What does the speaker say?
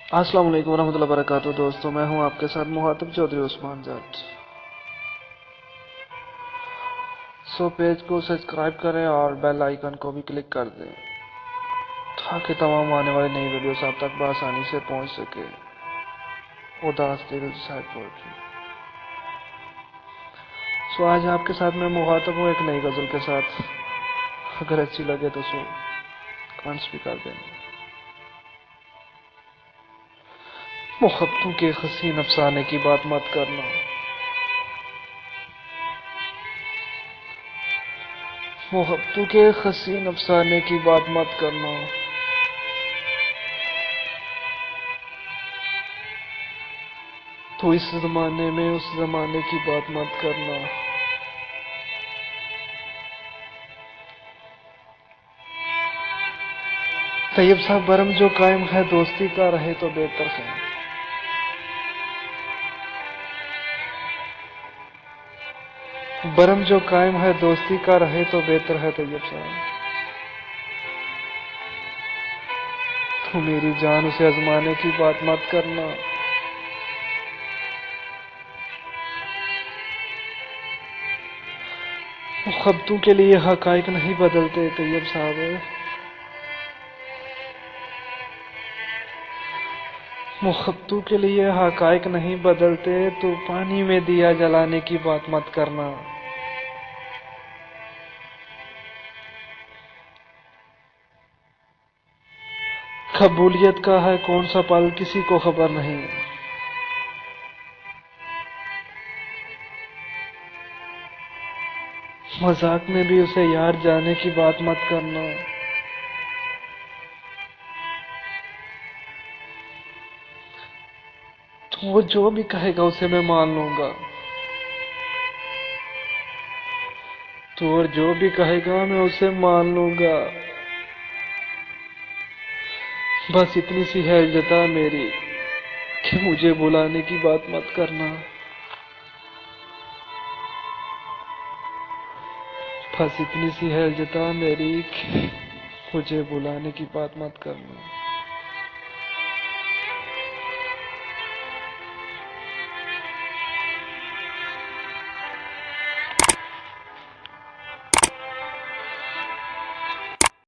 अस्सलाम वालेकुम रहमतुल्लाहि वबरकातुहू। दोस्तों, मैं हूं आपके साथ मुहातब चौधरी उस्मान जट। पेज को सब्सक्राइब करें और बेल आइकन को भी क्लिक कर दें ताकि तमाम आने वाली नई वीडियोस आप तक बआसानी से पहुंच सके। उदास दिल साइड पोएट्री। आज आपके साथ मैं मुहातब हूँ एक नई गज़ल के साथ। अगर अच्छी लगे तो कमेंट्स भी कर देना। मोहब्बतों के हसीन अफसाने की बात मत करना। मोहब्बतों के हसीन अफसाने की बात मत करना। तो इस जमाने में उस जमाने की बात मत करना। तैयब साहब, बरम जो कायम है दोस्ती का रहे तो बेहतर है। बरम जो कायम है दोस्ती का रहे तो बेहतर है। तैयब साहब, तो मेरी जान उसे आजमाने की बात मत करना। मुहब्बतों के लिए हकाइक नहीं बदलते। तैयब साहब, मुहब्बतों के लिए हकाइक नहीं बदलते। तो पानी में दिया जलाने की बात मत करना। कबूलियत का है कौन सा पल किसी को खबर नहीं। मजाक में भी उसे यार जाने की बात मत करना। तो वो जो भी कहेगा उसे मैं मान लूंगा। तो और जो भी कहेगा मैं उसे मान लूंगा। बस इतनी सी है इल्ज़ता मेरी कि मुझे बुलाने की बात मत करना। बस इतनी सी है इल्ज़ता मेरी कि मुझे बुलाने की बात मत करना।